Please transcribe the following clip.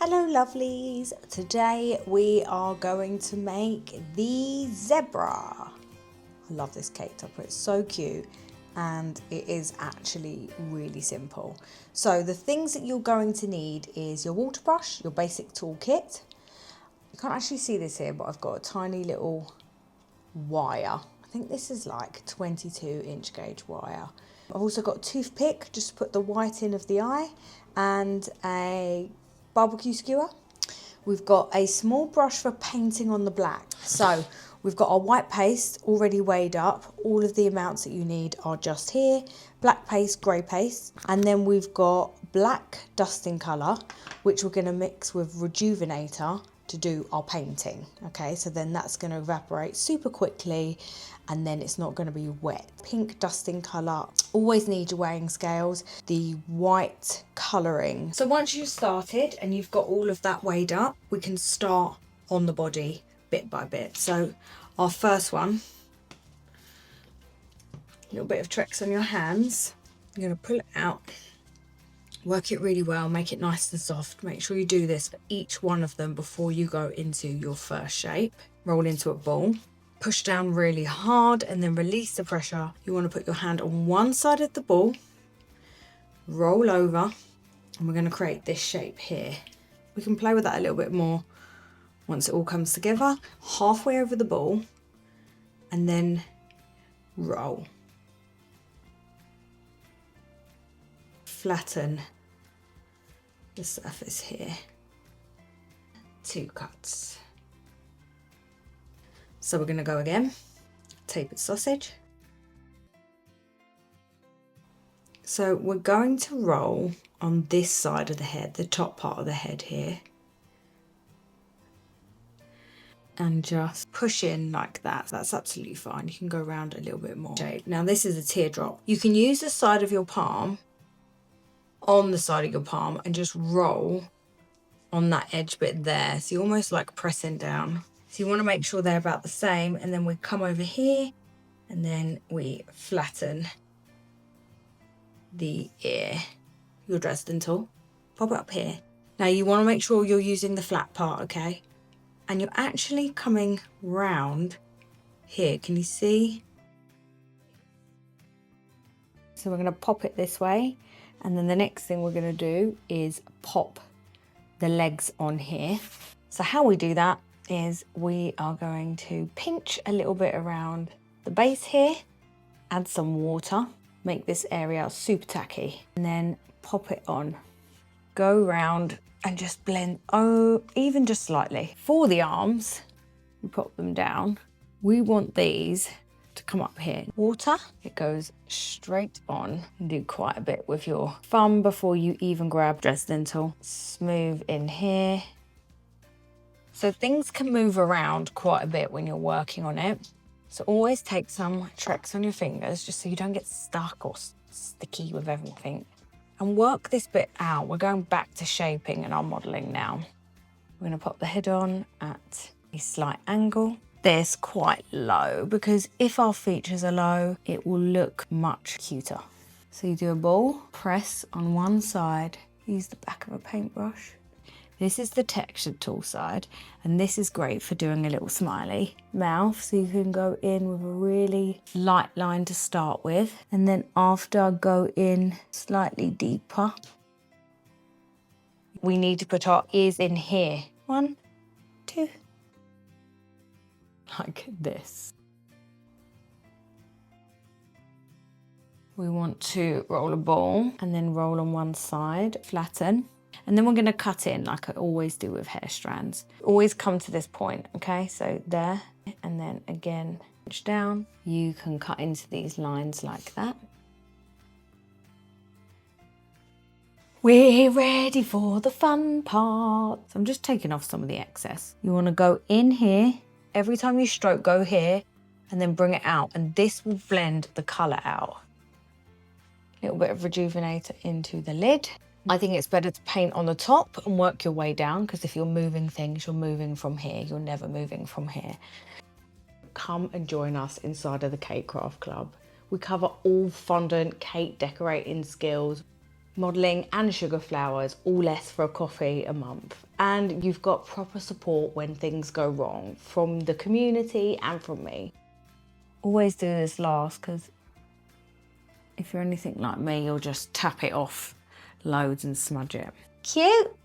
Hello lovelies, today we are going to make the zebra. I love this cake topper, it's so cute and it is actually really simple. So the things that you're going to need is your water brush, your basic toolkit. You can't actually see this here, but I've got a tiny little wire. I think this is like 22-inch gauge wire. I've also got a toothpick, just to put the white in of the eye, and a barbecue skewer. We've got a small brush for painting on the black. So we've got our white paste already weighed up. All of the amounts that you need are just here. Black paste, grey paste. And then we've got black dusting colour, which we're going to mix with rejuvenator to do our painting. Okay, so then that's going to evaporate super quickly and then it's not going to be wet. Pink dusting colour. Always need your weighing scales. The white colouring. So once you've started and you've got all of that weighed up, we can start on the body bit by bit. So our first one, a little bit of tricks on your hands. You're going to pull it out. Work it really well, make it nice and soft. Make sure you do this for each one of them before you go into your first shape. Roll into a ball. Push down really hard and then release the pressure. You want to put your hand on one side of the ball, roll over, and we're going to create this shape here. We can play with that a little bit more once it all comes together. Halfway over the ball and then roll. Flatten the surface here. 2 cuts. So we're going to go again. Tapered sausage. So we're going to roll on this side of the head, the top part of the head here. And just push in like that. That's absolutely fine. You can go around a little bit more. Now this is a teardrop. You can use the side of your palm on the side of your palm and just roll on that edge bit there. So you're almost like pressing down. So you want to make sure they're about the same, and then we come over here and then we flatten the ear. Your Dresden tool, pop it up here. Now you want to make sure you're using the flat part, okay? And you're actually coming round here. Can you see? So we're going to pop it this way. And then the next thing we're going to do is pop the legs on here. So how we do that is we are going to pinch a little bit around the base here, add some water, make this area super tacky, and then pop it on. Go round and just blend, even just slightly. For the arms, we pop them down. We want these to come up here. Water, it goes straight on. Do quite a bit with your thumb before you even grab Dresden tool. Smooth in here. So things can move around quite a bit when you're working on it. So always take some tricks on your fingers just so you don't get stuck or sticky with everything. And work this bit out. We're going back to shaping and our modelling now. We're going to pop the head on at a slight angle. This quite low, because if our features are low, it will look much cuter. So you do a ball, press on one side, use the back of a paintbrush. This is the textured tool side, and this is great for doing a little smiley mouth, so you can go in with a really light line to start with, and then after go in slightly deeper. We need to put our ears in here. 1, 2. Like this. We want to roll a ball and then roll on one side, flatten, and then we're going to cut in like I always do with hair strands. Always come to this point, okay? So there, and then again, push down. You can cut into these lines like that. We're ready for the fun part. So I'm just taking off some of the excess. You want to go in here. Every time you stroke, go here and then bring it out, and this will blend the colour out. A little bit of rejuvenator into the lid. I think it's better to paint on the top and work your way down, because if you're moving things, you're moving from here. You're never moving from here. Come and join us inside of the Cake Craft Club. We cover all fondant cake decorating skills. modelling and sugar flowers, all less for a coffee a month. And you've got proper support when things go wrong from the community and from me. Always do this last, because if you're anything like me, you'll just tap it off loads and smudge it. Cute.